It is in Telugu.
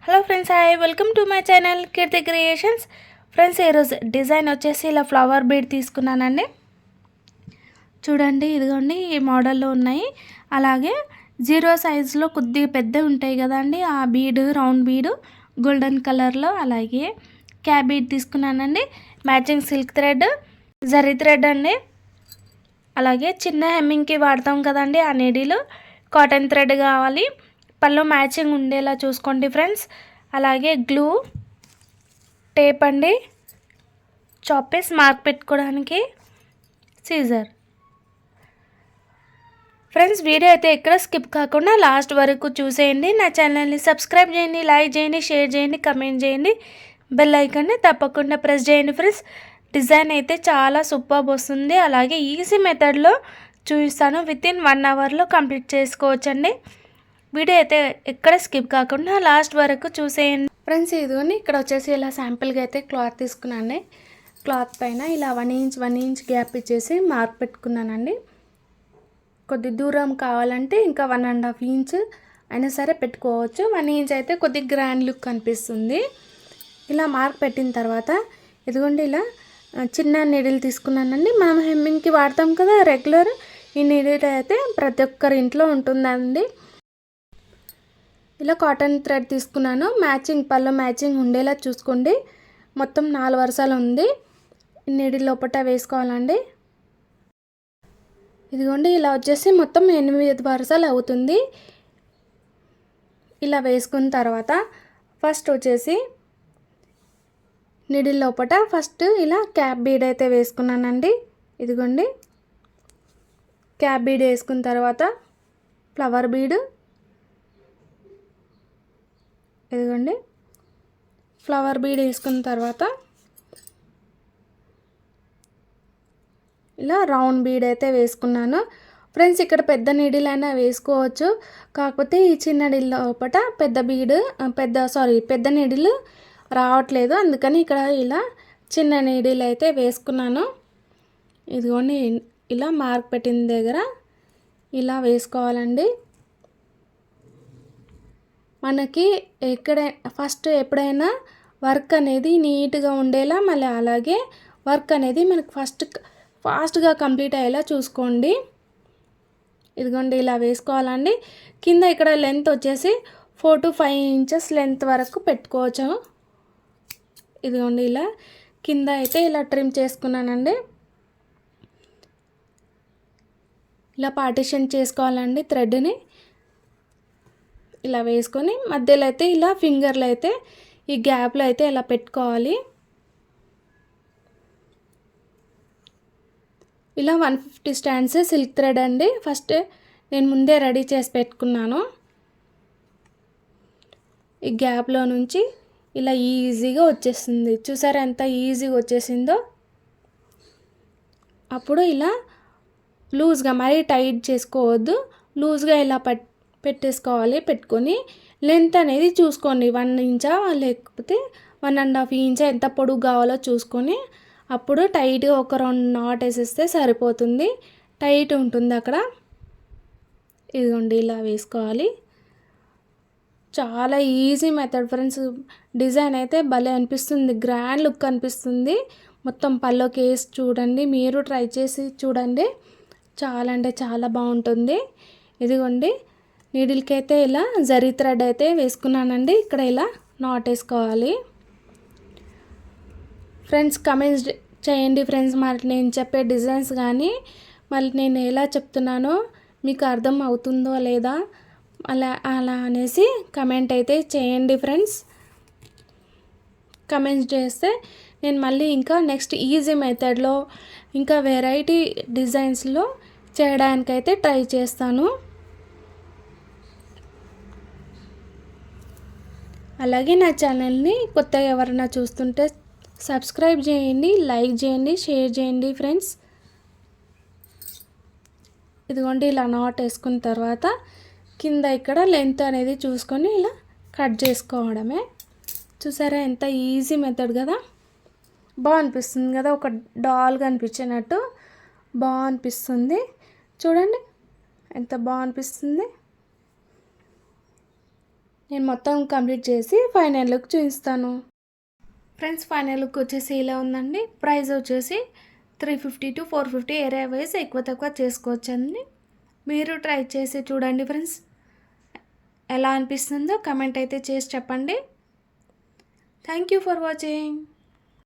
Hello friends, hi, welcome to my channel Keerthi Creations. Friends, ఈరోజు డిజైన్ వచ్చేసి ఇలా ఫ్లవర్ బీడ్ తీసుకున్నానండి. చూడండి, ఇదిగోండి ఈ మోడల్లో ఉన్నాయి. అలాగే 0 సైజులో కొద్దిగా పెద్ద ఉంటాయి కదండి, ఆ బీడ్, రౌండ్ బీడ్ గోల్డెన్ కలర్లో. అలాగే క్యాబ్ బీడ్ తీసుకున్నానండి. Matching silk thread, zari thread అండి. అలాగే చిన్న హెమ్మింగ్కి వాడతాం కదండి, ఆ నీడిలు కాటన్ థ్రెడ్ కావాలి. పళ్ళు మ్యాచింగ్ ఉండేలా చూసుకోండి ఫ్రెండ్స్. అలాగే గ్లూ, టేప్ అండి, చాపీస్, మార్క్ పెట్టుకోవడానికి సీజర్. ఫ్రెండ్స్, వీడియో అయితే ఎక్కడ స్కిప్ కాకుండా లాస్ట్ వరకు చూసేయండి. నా ఛానల్ని సబ్స్క్రైబ్ చేయండి, లైక్ చేయండి, షేర్ చేయండి, కమెంట్ చేయండి, బెల్ ఐకాన్ని తప్పకుండా ప్రెస్ చేయండి ఫ్రెండ్స్. డిజైన్ అయితే చాలా సూపర్ వస్తుంది. అలాగే ఈజీ మెథడ్లో చూపిస్తాను. వితిన్ 1 అవర్లో కంప్లీట్ చేసుకోవచ్చండి. వీడియో అయితే ఎక్కడ స్కిప్ కాకుండా లాస్ట్ వరకు చూసేయండి ఫ్రెండ్స్. ఇదిగోని ఇక్కడ వచ్చేసి ఇలా శాంపిల్గా అయితే క్లాత్ తీసుకున్నాను. క్లాత్ పైన ఇలా 1 ఇంచ్ గ్యాప్ ఇచ్చేసి మార్క్ పెట్టుకున్నానండి. కొద్ది దూరం కావాలంటే ఇంకా 1.5 ఇంచ్ అయినా సరే పెట్టుకోవచ్చు. 1 ఇంచ్ అయితే కొద్ది గ్రాండ్ లుక్ కనిపిస్తుంది. ఇలా మార్క్ పెట్టిన తర్వాత ఇదిగోండి ఇలా చిన్న నీడిల్ తీసుకున్నానండి. మనం హెమ్మింగ్కి వాడతాం కదా రెగ్యులర్, ఈ నీడిల్ అయితే ప్రతి ఒక్కరి ఇంట్లో ఉంటుందండి. ఇలా కాటన్ థ్రెడ్ తీసుకున్నాను. మ్యాచింగ్ పళ్ళు మ్యాచింగ్ ఉండేలా చూసుకోండి. మొత్తం 4 వరుసలు ఉంది. నీడిల్ లోపల వేసుకోవాలండి. ఇదిగోండి ఇలా వచ్చేసి మొత్తం 8 వరుసలు అవుతుంది. ఇలా వేసుకున్న తర్వాత ఫస్ట్ వచ్చేసి నీడిల్ లోపల ఫస్ట్ ఇలా క్యాప్ బీడ్ అయితే వేసుకున్నానండి. ఇదిగోండి క్యాప్ బీడ్ వేసుకున్న తర్వాత ఫ్లవర్ బీడ్, ఇదిగోండి ఫ్లవర్ బీడ్ వేసుకున్న తర్వాత ఇలా రౌండ్ బీడ్ అయితే వేసుకున్నాను ఫ్రెండ్స్. ఇక్కడ పెద్ద నీడిల్ అయినా వేసుకోవచ్చు, కాకపోతే ఈ చిన్న నీడిల్ లోపల పెద్ద నీడిల్ రావట్లేదు, అందుకని ఇక్కడ ఇలా చిన్న నీడిల్ అయితే వేసుకున్నాను. ఇదిగోండి ఇలా మార్క్ పెట్టిన దగ్గర ఇలా వేసుకోవాలండి. మనకి ఫస్ట్ ఎప్పుడైనా వర్క్ అనేది నీట్గా ఉండేలా, మళ్ళీ అలాగే వర్క్ అనేది మనకు ఫాస్ట్గా కంప్లీట్ అయ్యేలా చూసుకోండి. ఇదిగోండి ఇలా వేసుకోవాలండి. కింద ఇక్కడ లెంత్ వచ్చేసి 4 to 5 ఇంచెస్ లెంత్ వరకు పెట్టుకోవచ్చు. ఇదిగోండి ఇలా కింద అయితే ఇలా ట్రిమ్ చేసుకున్నానండి. ఇలా పార్టిషన్ చేసుకోవాలండి థ్రెడ్ని. ఇలా వేసుకొని మధ్యలో అయితే ఇలా ఫింగర్లు అయితే ఈ గ్యాప్లో అయితే ఇలా పెట్టుకోవాలి. ఇలా 150 స్టాండ్స్ సిల్క్ థ్రెడ్ అండి. ఫస్ట్ నేను ముందే రెడీ చేసి పెట్టుకున్నాను. ఈ గ్యాప్లో నుంచి ఇలా ఈజీగా వచ్చేస్తుంది. చూసారా ఎంత ఈజీగా వచ్చేసిందో. అప్పుడు ఇలా లూజ్గా, మరీ టైట్ చేసుకోవద్దు, లూజ్గా ఇలా పెట్టేసుకోవాలి. పెట్టుకొని లెంత్ అనేది చూసుకోండి, 1 ఇంచా లేకపోతే 1.5 ఇంచా ఎంత పొడుగు కావాలో చూసుకొని అప్పుడు టైట్గా ఒక 2 నాట్ వేసేస్తే సరిపోతుంది. టైట్ ఉంటుంది అక్కడ. ఇదిగోండి ఇలా వేసుకోవాలి. చాలా ఈజీ మెథడ్ ఫ్రెండ్స్. డిజైన్ అయితే భలే అనిపిస్తుంది, గ్రాండ్ లుక్ అనిపిస్తుంది. మొత్తం పల్లోకి వేసి చూడండి, మీరు ట్రై చేసి చూడండి, చాలా అంటే చాలా బాగుంటుంది. ఇదిగోండి నీడిల్కి అయితే ఇలా జరీ థ్రెడ్ అయితే వేసుకున్నానండి. ఇక్కడ ఇలా నాట్ వేసుకోవాలి. ఫ్రెండ్స్ కమెంట్స్ చేయండి ఫ్రెండ్స్, మరి నేను చెప్పే డిజైన్స్ కానీ మళ్ళీ నేను ఎలా చెప్తున్నానో మీకు అర్థం అవుతుందో లేదా అలా అనేసి కమెంట్ అయితే చేయండి ఫ్రెండ్స్. కమెంట్స్ చేస్తే నేను మళ్ళీ ఇంకా నెక్స్ట్ ఈజీ మెథడ్లో ఇంకా వెరైటీ డిజైన్స్లో చేయడానికైతే ట్రై చేస్తాను. అలాగే నా ఛానల్ని కొత్తగా ఎవరైనా చూస్తుంటే సబ్స్క్రైబ్ చేయండి, లైక్ చేయండి, షేర్ చేయండి ఫ్రెండ్స్. ఇదిగోండి ఇలా నాట్ వేసుకున్న తర్వాత కింద ఇక్కడ లెంత్ అనేది చూసుకొని ఇలా కట్ చేసుకోవడమే. చూసారా ఎంత ఈజీ మెథడ్ కదా, బాగా అనిపిస్తుంది కదా, ఒక డాల్గా అనిపించినట్టు బాగా అనిపిస్తుంది. చూడండి ఎంత బాగా అనిపిస్తుంది. నేను మొత్తం కంప్లీట్ చేసి ఫైనల్ లుక్ చూపిస్తాను. ఫ్రెండ్స్, ఫైనల్ లుక్ వచ్చేసి ఇలా ఉందండి. ప్రైస్ వచ్చేసి 350 to 450 ఏరియా వైజ్ ఎక్కువ తక్కువ చేసుకోవచ్చండి. మీరు ట్రై చేసి చూడండి ఫ్రెండ్స్. ఎలా అనిపిస్తుందో కమెంట్ అయితే చేసి చెప్పండి. Thank you for watching.